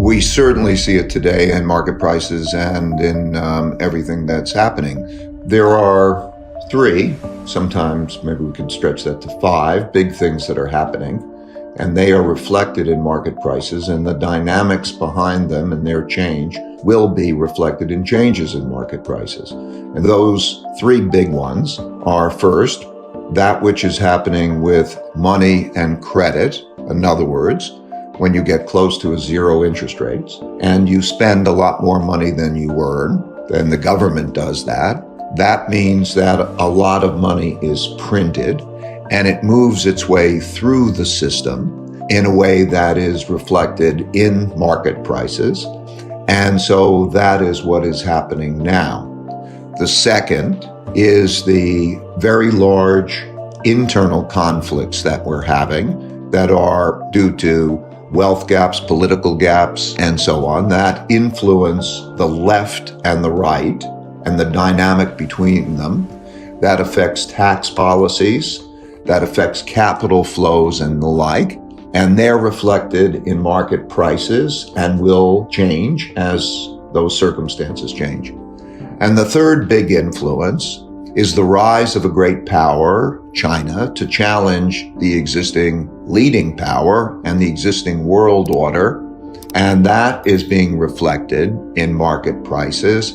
We certainly see it today in market prices and in everything that's happening. There are three, sometimes maybe we can stretch that to five, big things that are happening, and they are reflected in market prices, and the dynamics behind them and their change will be reflected in changes in market prices. And those three big ones are, first, that which is happening with money and credit. In other words, when you get close to a zero interest rates and you spend a lot more money than you earn, and the government does that, that means that a lot of money is printed and it moves its way through the system in a way that is reflected in market prices. And so that is what is happening now. The second is the very large internal conflicts that we're having that are due to wealth gaps, political gaps, and so on, that influence the left and the right and the dynamic between them. That affects tax policies, that affects capital flows and the like, and they're reflected in market prices and will change as those circumstances change. And the third big influence is the rise of a great power, China, to challenge the existing leading power and the existing world order. And that is being reflected in market prices,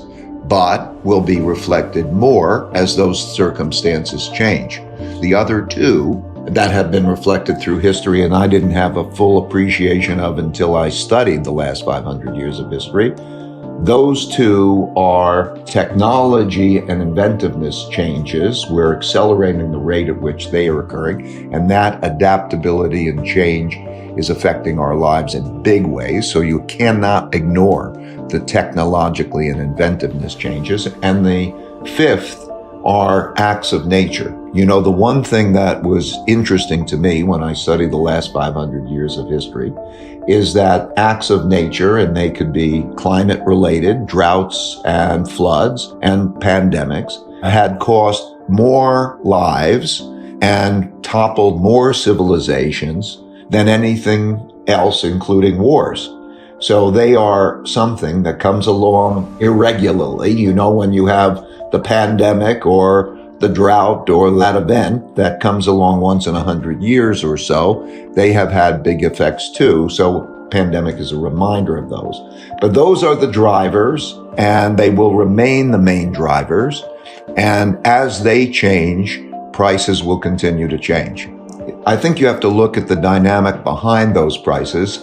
but will be reflected more as those circumstances change. The other two that have been reflected through history, and I didn't have a full appreciation of until I studied the last 500 years of history, those two are technology and inventiveness changes. We're accelerating the rate at which they are occurring, and that adaptability and change is affecting our lives in big ways. So you cannot ignore the technologically and inventiveness changes. And the fifth are acts of nature. You know, the one thing that was interesting to me when I studied the last 500 years of history is that acts of nature, and they could be climate related, droughts and floods and pandemics, had cost more lives and toppled more civilizations than anything else, including wars. So they are something that comes along irregularly. You know, when you have the pandemic or the drought or that event that comes along once in 100 years or so, they have had big effects too. So pandemic is a reminder of those. But those are the drivers, and they will remain the main drivers. And as they change, prices will continue to change. I think you have to look at the dynamic behind those prices,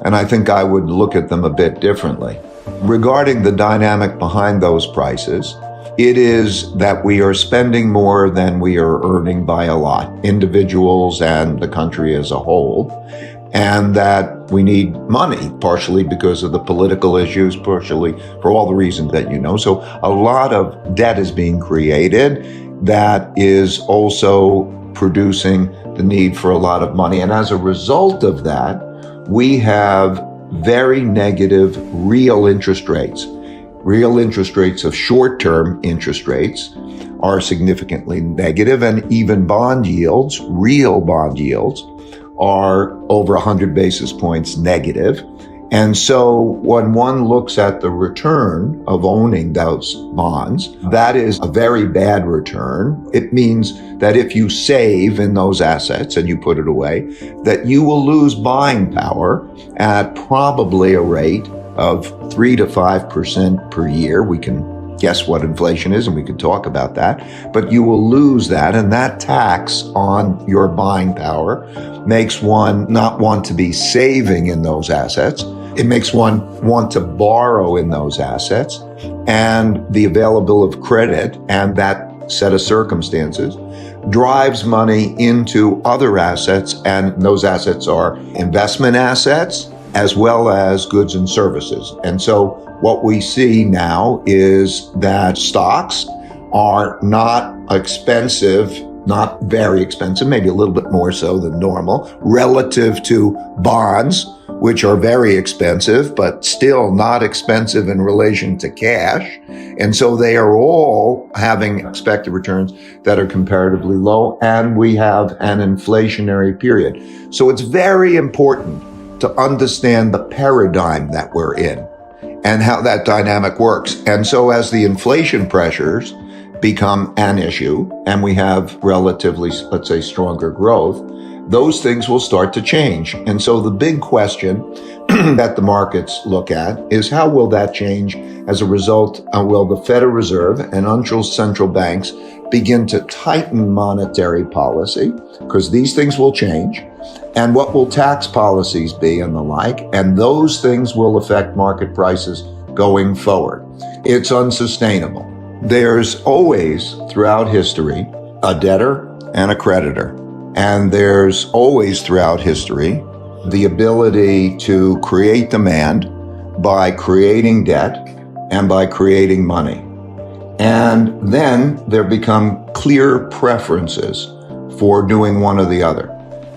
and I think I would look at them a bit differently. Regarding the dynamic behind those prices, it is that we are spending more than we are earning by a lot, individuals and the country as a whole, and that we need money, partially because of the political issues, partially for all the reasons that you know. So a lot of debt is being created that is also producing the need for a lot of money. And as a result of that, we have very negative real interest rates. Real interest rates of short-term interest rates are significantly negative, and even bond yields, real bond yields, are over 100 basis points negative. And so when one looks at the return of owning those bonds, that is a very bad return. It means that if you save in those assets and you put it away, that you will lose buying power at probably a rate of 3 to 5% per year. We can guess what inflation is, and we can talk about that, but you will lose that, and that tax on your buying power makes one not want to be saving in those assets. It makes one want to borrow in those assets, and the availability of credit and that set of circumstances drives money into other assets, and those assets are investment assets as well as goods and services. And so what we see now is that stocks are not expensive, not very expensive, maybe a little bit more so than normal, relative to bonds, which are very expensive, but still not expensive in relation to cash. And so they are all having expected returns that are comparatively low, and we have an inflationary period. So it's very important to understand the paradigm that we're in and how that dynamic works. And so as the inflation pressures become an issue and we have relatively, let's say, stronger growth, those things will start to change. And so the big question that the markets look at is how will that change as a result? Will the Federal Reserve and other central banks begin to tighten monetary policy? Because these things will change. And what will tax policies be and the like? And those things will affect market prices going forward. It's unsustainable. There's always, throughout history, a debtor and a creditor. And there's always, throughout history, the ability to create demand by creating debt and by creating money. And then there become clear preferences for doing one or the other.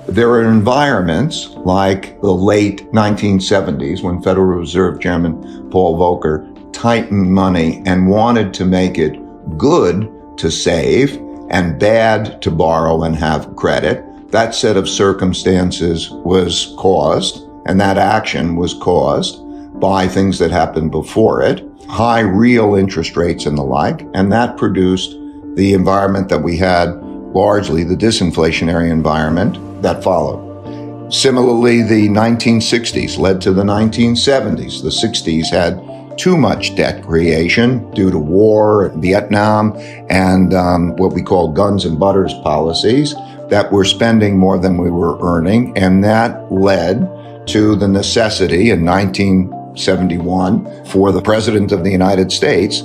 There are environments like the late 1970s when Federal Reserve Chairman Paul Volcker tightened money and wanted to make it good to save and bad to borrow and have credit. That set of circumstances was caused, and that action was caused by things that happened before it, high real interest rates and the like, and that produced the environment that we had, largely the disinflationary environment that followed. Similarly, the 1960s led to the 1970s. The 60s had too much debt creation due to war, Vietnam, and what we call guns and butters policies that were spending more than we were earning. And that led to the necessity in 1971 for the President of the United States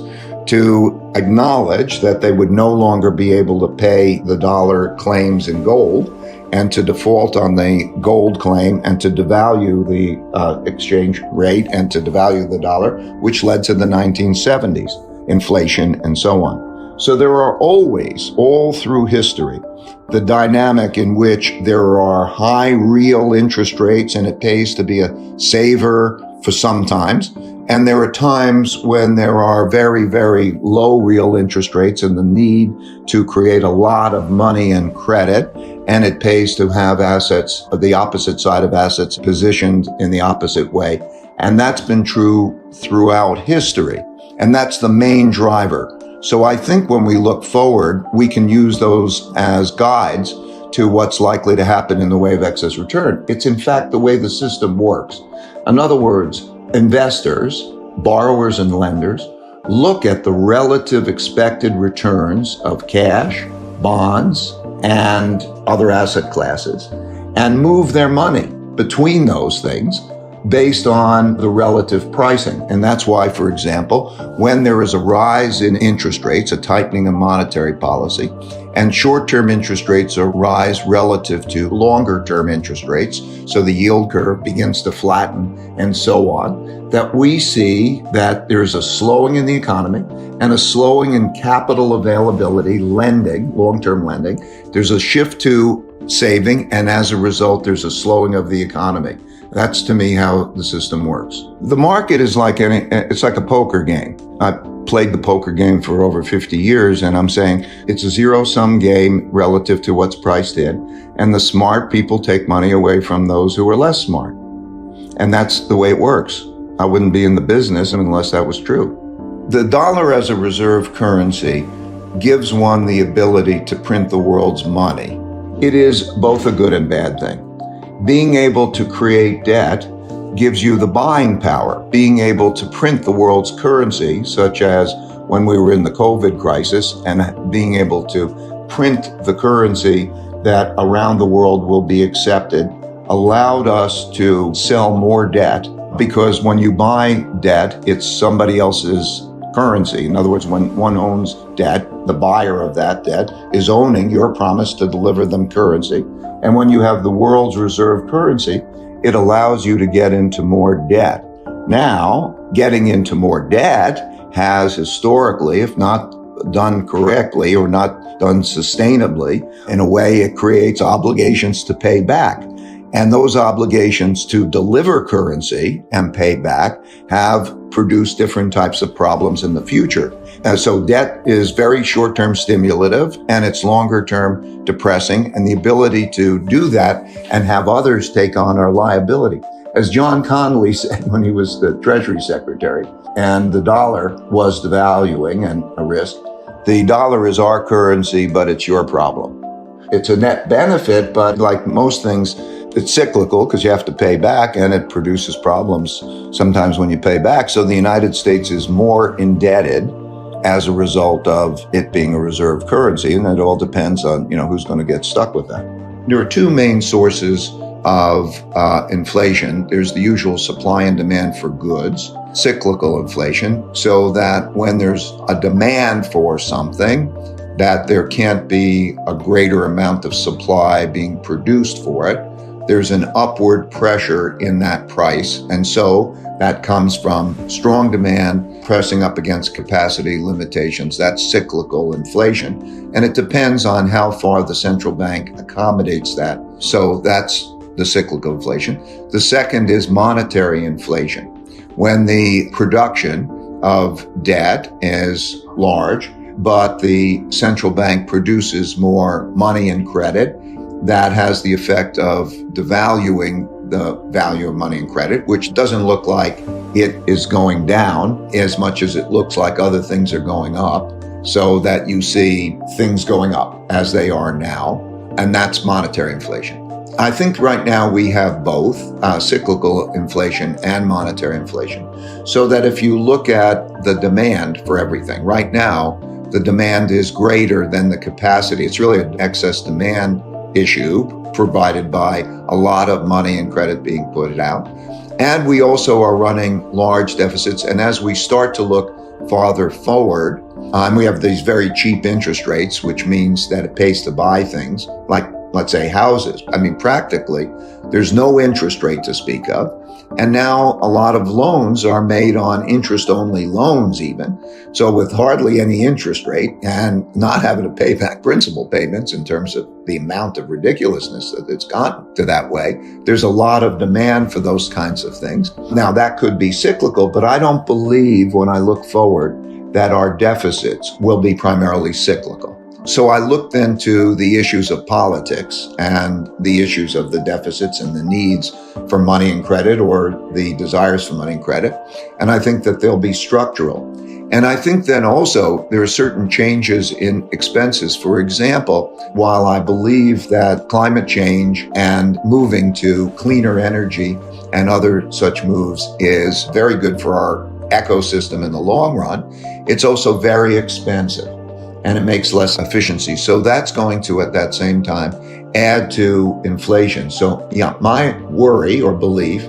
to acknowledge that they would no longer be able to pay the dollar claims in gold and to default on the gold claim and to devalue the exchange rate and to devalue the dollar, which led to the 1970s, inflation and so on. So there are always, all through history, the dynamic in which there are high real interest rates and it pays to be a saver for some times. And there are times when there are very, very low real interest rates and the need to create a lot of money and credit. And it pays to have assets, the opposite side of assets, positioned in the opposite way. And that's been true throughout history. And that's the main driver. So I think when we look forward, we can use those as guides to what's likely to happen in the way of excess return. It's in fact the way the system works. In other words, investors, borrowers and lenders look at the relative expected returns of cash, bonds, and other asset classes and move their money between those things based on the relative pricing. And that's why, for example, when there is a rise in interest rates, a tightening of monetary policy, and short-term interest rates rise relative to longer-term interest rates, so the yield curve begins to flatten and so on, that we see that there's a slowing in the economy and a slowing in capital availability, lending, long-term lending. There's a shift to saving, and as a result, there's a slowing of the economy. That's, to me, how the system works. The market is it's like a poker game. I played the poker game for over 50 years, and I'm saying it's a zero-sum game relative to what's priced in, and the smart people take money away from those who are less smart. And that's the way it works. I wouldn't be in the business unless that was true. The dollar as a reserve currency gives one the ability to print the world's money. It is both a good and bad thing. Being able to create debt gives you the buying power. Being able to print the world's currency, such as when we were in the COVID crisis, and being able to print the currency that around the world will be accepted, allowed us to sell more debt, because when you buy debt, it's somebody else's currency. In other words, when one owns debt, the buyer of that debt is owning your promise to deliver them currency. And when you have the world's reserve currency, it allows you to get into more debt. Now, getting into more debt has historically, if not done correctly or not done sustainably, in a way it creates obligations to pay back. And those obligations to deliver currency and pay back have produced different types of problems in the future. And so debt is very short-term stimulative and it's longer-term depressing. And the ability to do that and have others take on our liability As John Connolly said when he was the Treasury Secretary and the dollar was devaluing and a risk, the dollar is our currency, but it's your problem. It's a net benefit, but like most things, it's cyclical because you have to pay back and it produces problems sometimes when you pay back. So the United States is more indebted as a result of it being a reserve currency. And it all depends on, who's going to get stuck with that. There are two main sources of inflation. There's the usual supply and demand for goods, cyclical inflation, so that when there's a demand for something, that there can't be a greater amount of supply being produced for it. There's an upward pressure in that price. And so that comes from strong demand pressing up against capacity limitations. That's cyclical inflation. And it depends on how far the central bank accommodates that. So that's the cyclical inflation. The second is monetary inflation. When the production of debt is large, but the central bank produces more money and credit, that has the effect of devaluing the value of money and credit, which doesn't look like it is going down as much as it looks like other things are going up, so that you see things going up as they are now, and that's monetary inflation. I think right now we have both cyclical inflation and monetary inflation, so that if you look at the demand for everything, right now, the demand is greater than the capacity. It's really an excess demand issue provided by a lot of money and credit being put out. And we also are running large deficits. And as we start to look farther forward, we have these very cheap interest rates, which means that it pays to buy things like, let's say, houses. Practically, there's no interest rate to speak of. And now a lot of loans are made on interest-only loans even. So with hardly any interest rate and not having to pay back principal payments in terms of the amount of ridiculousness that it's gotten to that way, there's a lot of demand for those kinds of things. Now that could be cyclical, but I don't believe when I look forward that our deficits will be primarily cyclical. So I looked into the issues of politics and the issues of the deficits and the needs for money and credit, or the desires for money and credit. And I think that they'll be structural. And I think then also there are certain changes in expenses. For example, while I believe that climate change and moving to cleaner energy and other such moves is very good for our ecosystem in the long run, it's also very expensive. And it makes less efficiency. So that's going to, at that same time, add to inflation. So my worry or belief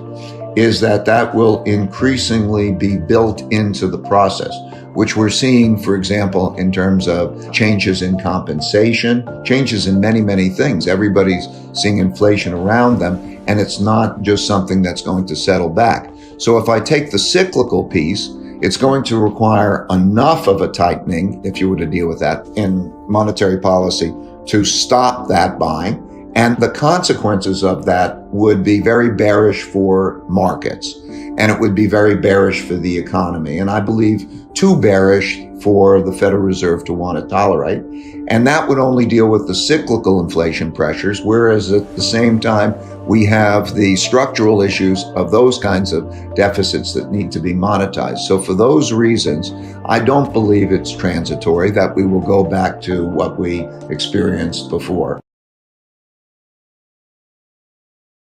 is that that will increasingly be built into the process, which we're seeing, for example, in terms of changes in compensation, changes in many, many things. Everybody's seeing inflation around them, and it's not just something that's going to settle back. So if I take the cyclical piece, it's going to require enough of a tightening, if you were to deal with that in monetary policy, to stop that buying. And the consequences of that would be very bearish for markets. And it would be very bearish for the economy. And I believe too bearish for the Federal Reserve to want to tolerate. And that would only deal with the cyclical inflation pressures, whereas at the same time, we have the structural issues of those kinds of deficits that need to be monetized. So for those reasons, I don't believe it's transitory, that we will go back to what we experienced before.